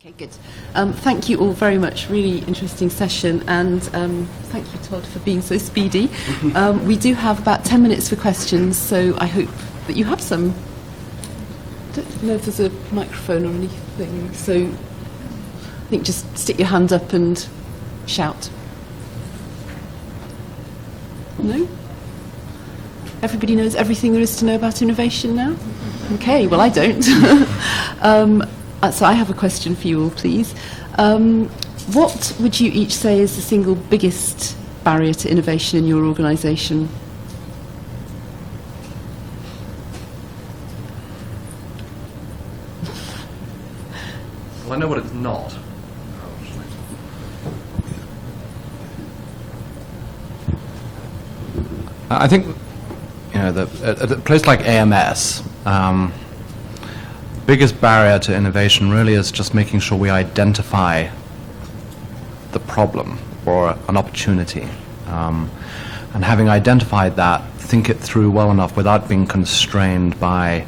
Okay, good. Thank you all very much. Really interesting session, and thank you, Todd, for being so speedy. We do have about 10 minutes for questions, so I hope that you have some. I don't know if there's a microphone or anything, so I think just stick your hand up and shout. No? Everybody knows everything there is to know about innovation now? Okay, well I don't. So I have a question for you all, please. What would you each say is the single biggest barrier to innovation in your organisation? Well, I know what it's not. I think, you know, at a place like AMS, biggest barrier to innovation really is just making sure we identify the problem or an opportunity. And having identified that, think it through well enough without being constrained by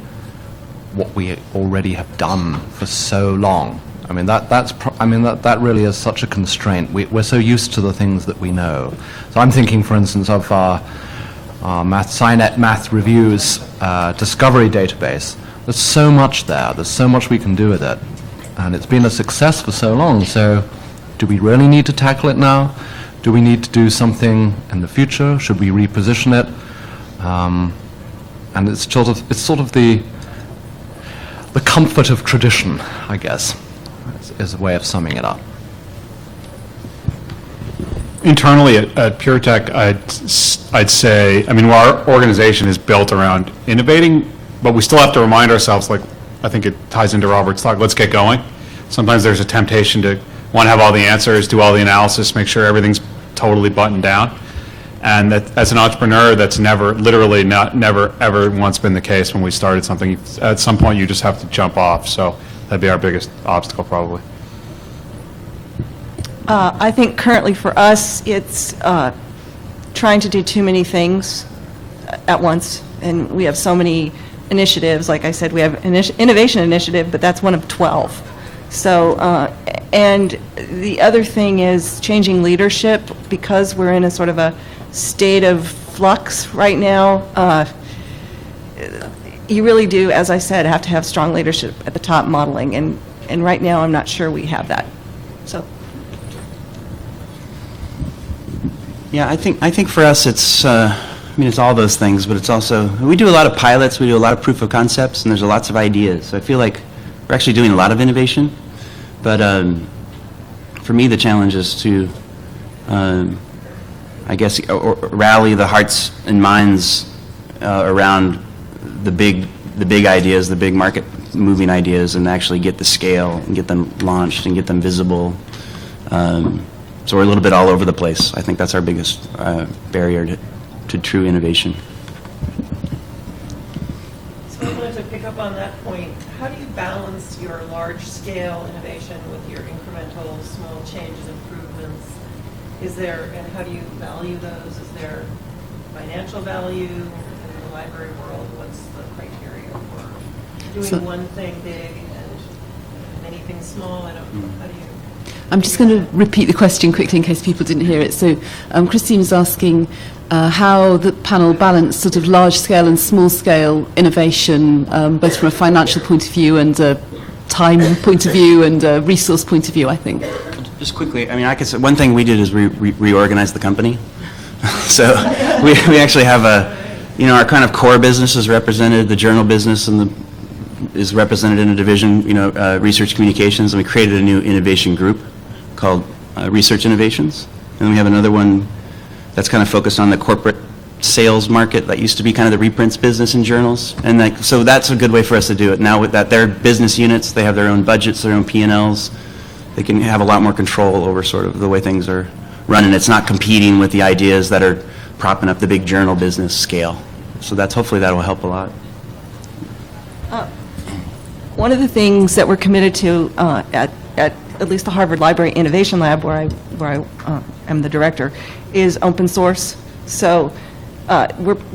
what we already have done for so long. I mean, that really is such a constraint. We're so used to the things that we know. So I'm thinking, for instance, of our SciNet Math Reviews discovery database. There's so much there. There's so much we can do with it. And it's been a success for so long. So do we really need to tackle it now? Do we need to do something in the future? Should we reposition it? And it's sort of the comfort of tradition, I guess, is a way of summing it up. Internally at PureTech, I'd say, I mean, our organization is built around innovating, but we still have to remind ourselves, like, I think it ties into Robert's talk, let's get going. Sometimes there's a temptation to want to have all the answers, do all the analysis, make sure everything's totally buttoned down. And that, as an entrepreneur, that's never ever once been the case when we started something. At some point, you just have to jump off. So that'd be our biggest obstacle, probably. I think currently for us, it's trying to do too many things at once. And we have so many initiatives. Like I said, we have an innovation initiative, but that's one of 12. So, and the other thing is changing leadership, because we're in a sort of a state of flux right now. You really do, as I said, have to have strong leadership at the top modeling, and right now I'm not sure we have that. So. Yeah, I think for us it's, it's all those things, but it's also, we do a lot of pilots, we do a lot of proof of concepts, and there's lots of ideas. So I feel like we're actually doing a lot of innovation, but for me the challenge is to, I guess, rally the hearts and minds around the big ideas, the big market moving ideas, and actually get the scale and get them launched and get them visible. So we're a little bit all over the place. I think that's our biggest barrier to true innovation. So I wanted to pick up on that point. How do you balance your large-scale innovation with your incremental, small changes, improvements? And how do you value those? Is there financial value in the library world? What's the criteria for doing one thing big and many things small? How do you? I'm just going to repeat the question quickly in case people didn't hear it. So Christine is asking how the panel balanced sort of large-scale and small-scale innovation, both from a financial point of view and a time point of view and a resource point of view, I think. Just quickly, I mean, I could say one thing we did is reorganize the company. So we actually have our kind of core business is represented, the journal business is represented in a division, research communications, and we created a new innovation group called Research Innovations. And we have another one that's kind of focused on the corporate sales market that used to be kind of the reprints business in journals. And so that's a good way for us to do it. Now with that, their business units, they have their own budgets, their own P&Ls. They can have a lot more control over sort of the way things are run, and it's not competing with the ideas that are propping up the big journal business scale. So hopefully that will help a lot. One of the things that we're committed to at least the Harvard Library Innovation Lab, where I am the director, is open source. So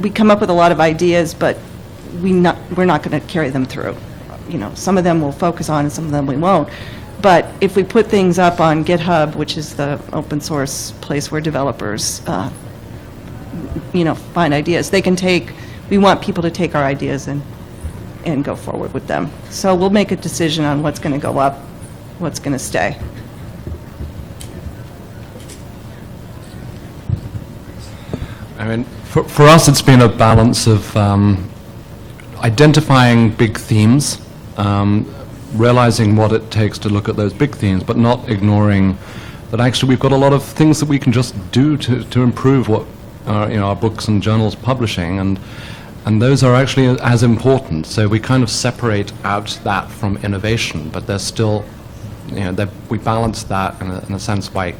we come up with a lot of ideas, but we're not going to carry them through. Some of them we'll focus on, and some of them we won't. But if we put things up on GitHub, which is the open source place where developers, find ideas, we want people to take our ideas and go forward with them. So we'll make a decision on what's going to go up, what's going to stay. I mean, for us, it's been a balance of identifying big themes, realizing what it takes to look at those big themes, but not ignoring that actually we've got a lot of things that we can just do to improve what our books and journals publishing, and those are actually as important. So we kind of separate out that from innovation, but there's still, we balance that in a sense by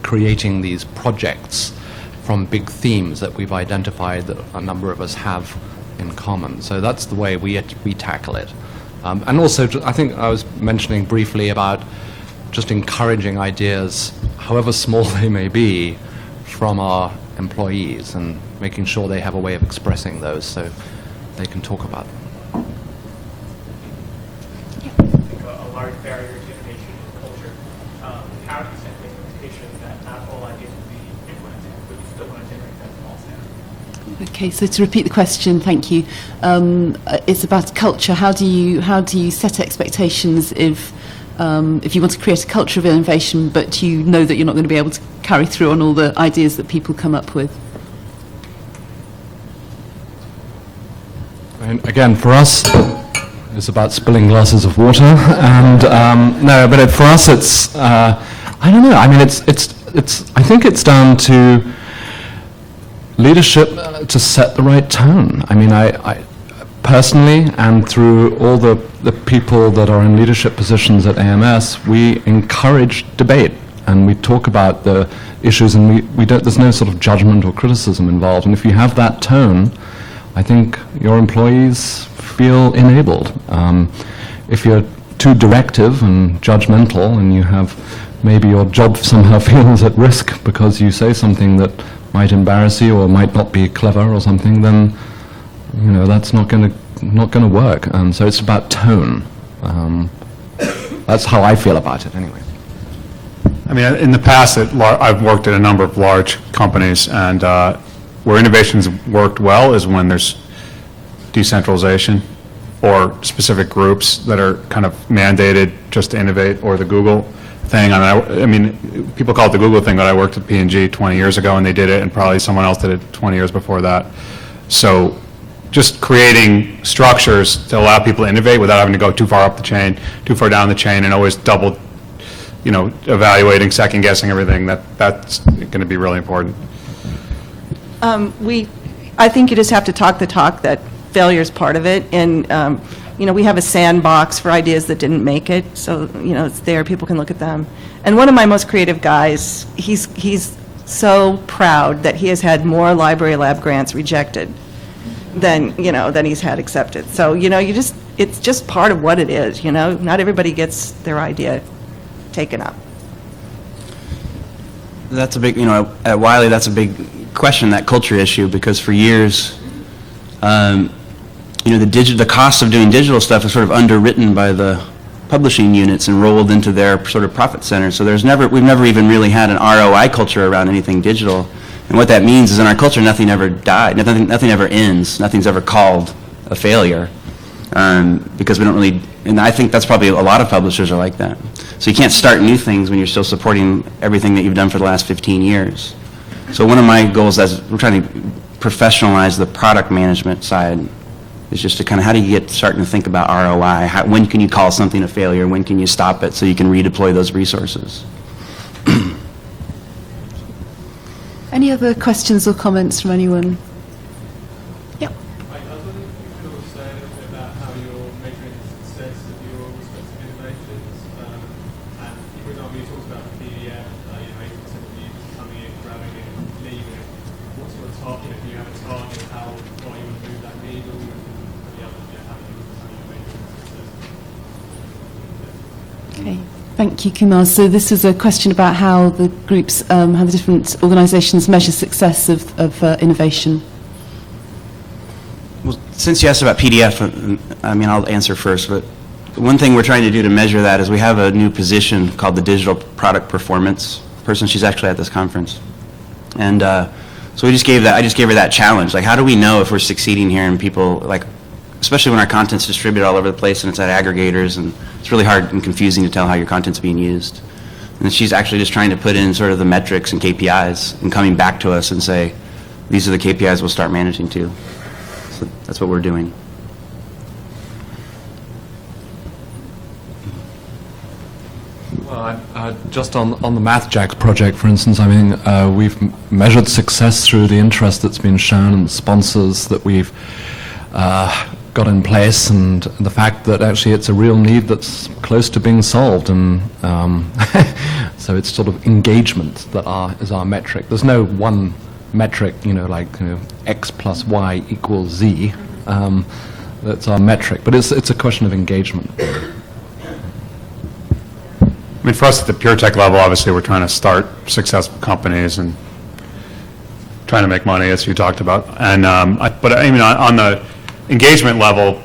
creating these projects from big themes that we've identified that a number of us have in common. So that's the way we tackle it. And also, I think I was mentioning briefly about just encouraging ideas, however small they may be, from our employees and making sure they have a way of expressing those so they can talk about them. A large barrier to innovation in culture. How do you set the expectation that not all ideas will be implemented, but you still want to generate that small sample? Okay, so to repeat the question, thank you. It's about culture. How do you set expectations if you want to create a culture of innovation, but you know that you're not going to be able to carry through on all the ideas that people come up with? And again, for us, it's about spilling glasses of water. And no, but for us, it's I don't know. I mean, it's. I think it's down to leadership to set the right tone. I mean, I personally, and through all the people that are in leadership positions at AMS, we encourage debate and we talk about the issues, and we don't. There's no sort of judgment or criticism involved. And if you have that tone, I think your employees feel enabled. If you're too directive and judgmental, and you have maybe your job somehow feels at risk because you say something that might embarrass you or might not be clever or something, then that's not going to work. And so it's about tone. That's how I feel about it, anyway. I mean, in the past, I've worked at a number of large companies, and where innovation's worked well is when there's decentralization or specific groups that are kind of mandated just to innovate, or the Google thing. I mean, people call it the Google thing, but I worked at P&G 20 years ago, and they did it, and probably someone else did it 20 years before that. So just creating structures to allow people to innovate without having to go too far up the chain, too far down the chain, and always double, evaluating, second guessing everything, that's going to be really important. I think you just have to talk the talk that failure is part of it, and we have a sandbox for ideas that didn't make it, so it's there, people can look at them. And one of my most creative guys, he's so proud that he has had more library lab grants rejected than he's had accepted. So it's just part of what it is. Not everybody gets their idea taken up. That's a big, at Wiley, that's a big question, that culture issue, because for years, the cost of doing digital stuff is sort of underwritten by the publishing units and rolled into their sort of profit center. So we've never even really had an ROI culture around anything digital. And what that means is in our culture, nothing ever died, nothing ever ends, nothing's ever called a failure, because we don't really, and I think that's probably a lot of publishers are like that. So you can't start new things when you're still supporting everything that you've done for the last 15 years. So one of my goals as we're trying to professionalize the product management side is just to kind of, how do you starting to think about ROI? When can you call something a failure? When can you stop it so you can redeploy those resources? Any other questions or comments from anyone? Yep. I was wondering if you could also say a little bit about how you're measuring the success of your respective innovations. And for example, you talked about the PDF, 80% of users coming in, grabbing it, leaving. What sort of target, if you have a target, how far you want to move that needle, and the other, how you're measuring success? Okay. Thank you, Kumar. So this was a question about how the groups, how the different organisations measure success of innovation. Well, since you asked about PDF, I mean, I'll answer first, but one thing we're trying to do to measure that is we have a new position called the Digital Product Performance person. She's actually at this conference. And so I just gave her that challenge. Like, how do we know if we're succeeding here and people, like, especially when our content's distributed all over the place and it's at aggregators, and it's really hard and confusing to tell how your content's being used. And she's actually just trying to put in sort of the metrics and KPIs and coming back to us and say, these are the KPIs we'll start managing to. So that's what we're doing. Well, just on the MathJax project, for instance, I mean, we've measured success through the interest that's been shown and sponsors that we've got in place, and the fact that actually it's a real need that's close to being solved, and so it's sort of engagement that is our metric. There's no one metric, like X plus Y equals Z. That's our metric, but it's a question of engagement. I mean, for us at the PureTech level, obviously, we're trying to start successful companies and trying to make money, as you talked about. And but I mean, on the engagement level,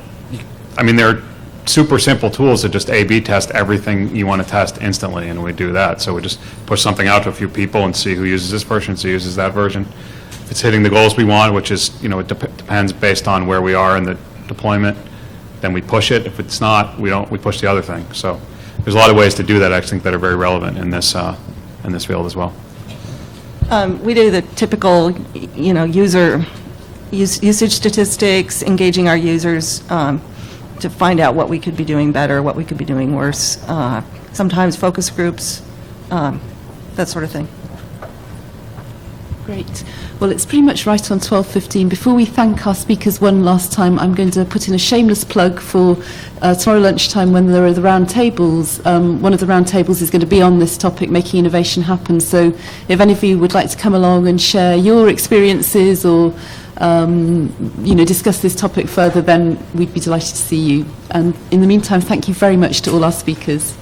I mean, there are super simple tools that just A/B test everything you want to test instantly, and we do that. So we just push something out to a few people and see who uses this version, who uses that version. If it's hitting the goals we want, which is, it depends based on where we are in the deployment, then we push it. If it's not, we push the other thing. So there's a lot of ways to do that, I think, that are very relevant in this field as well. We do the typical, usage statistics, engaging our users to find out what we could be doing better, what we could be doing worse. Sometimes focus groups, that sort of thing. Great. Well, it's pretty much right on 12:15. Before we thank our speakers one last time, I'm going to put in a shameless plug for tomorrow lunchtime when there are the round tables. One of the round tables is going to be on this topic, making innovation happen. So if any of you would like to come along and share your experiences or discuss this topic further, then we'd be delighted to see you. And in the meantime, thank you very much to all our speakers.